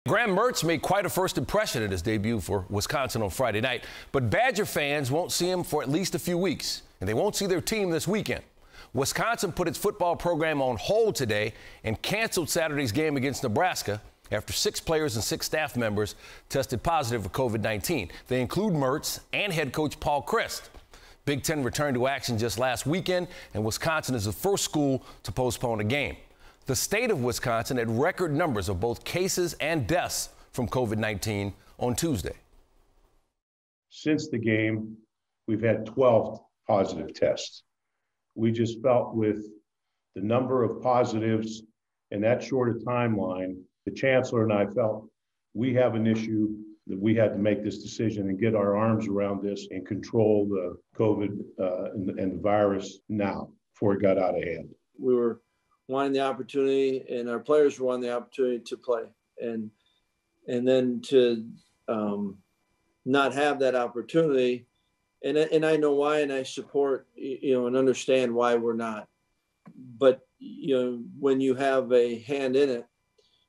Graham Mertz made quite a first impression at his debut for Wisconsin on Friday night, but Badger fans won't see him for at least a few weeks, and they won't see their team this weekend. Wisconsin put its football program on hold today and canceled Saturday's game against Nebraska after 6 players and 6 staff members tested positive for COVID-19. They include Mertz and head coach Paul Chryst. Big Ten returned to action just last weekend, and Wisconsin is the first school to postpone a game. The state of Wisconsin had record numbers of both cases and deaths from COVID-19 on Tuesday. Since the game, we've had 12 positive tests. We just felt with the number of positives and that short a timeline, the chancellor and I felt we have an issue that we had to make this decision and get our arms around this and control the COVID and the virus now before it got out of hand. We were wanting the opportunity, and our players were wanting the opportunity to play, and then to not have that opportunity, and I know why, and I support, and understand why we're not. But when you have a hand in it,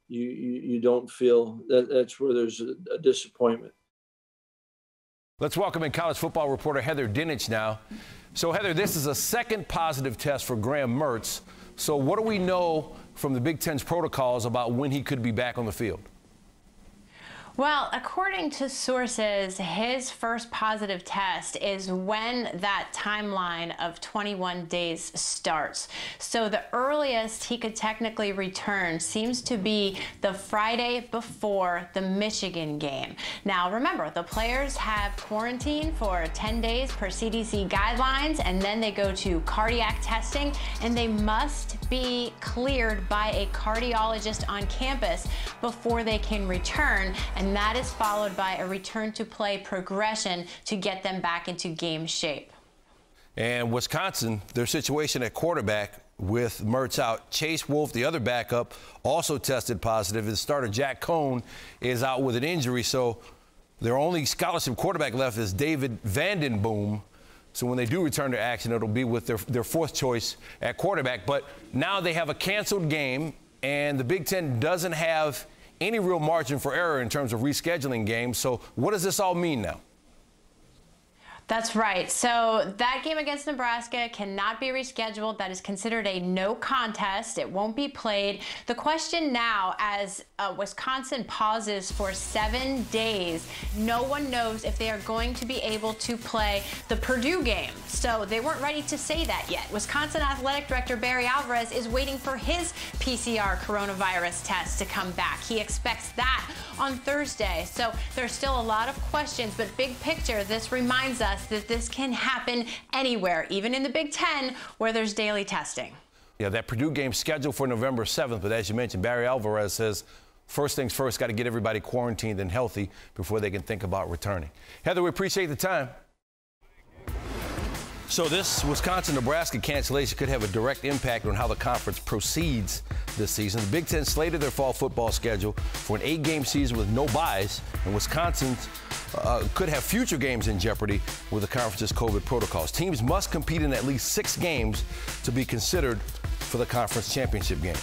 you don't feel that's where there's a disappointment. Let's welcome in college football reporter Heather Dinich now. So Heather, this is a second positive test for Graham Mertz. So what do we know from the Big Ten's protocols about when he could be back on the field? Well, according to sources, his first positive test is when that timeline of 21 days starts. So the earliest he could technically return seems to be the Friday before the Michigan game. Now, remember, the players have quarantine for 10 days per CDC guidelines, and then they go to cardiac testing, and they must be cleared by a cardiologist on campus before they can return. And that is followed by a return to play progression to get them back into game shape. And Wisconsin, their situation at quarterback with Mertz out. Chase Wolf, the other backup, also tested positive. And starter Jack Cohn is out with an injury. So their only scholarship quarterback left is David Vandenboom. So when they do return to action, it'll be with their fourth choice at quarterback. But now they have a canceled game, and the Big Ten doesn't have any real margin for error in terms of rescheduling games. So what does this all mean now? That's right. So that game against Nebraska cannot be rescheduled. That is considered a no contest. It won't be played. The question now, as Wisconsin pauses for 7 days, no one knows if they are going to be able to play the Purdue game. So they weren't ready to say that yet. Wisconsin Athletic Director Barry Alvarez is waiting for his PCR coronavirus test to come back. He expects that on Thursday. So there's still a lot of questions, but big picture, this reminds us that this can happen anywhere, even in the Big Ten, where there's daily testing. Yeah, that Purdue game scheduled for November 7th, but as you mentioned, Barry Alvarez says first things first, got to get everybody quarantined and healthy before they can think about returning. Heather, we appreciate the time. So this Wisconsin-Nebraska cancellation could have a direct impact on how the conference proceeds this season. The Big Ten slated their fall football schedule for an 8-game season with no byes, and Wisconsin could have future games in jeopardy with the conference's COVID protocols. Teams must compete in at least 6 games to be considered for the conference championship game.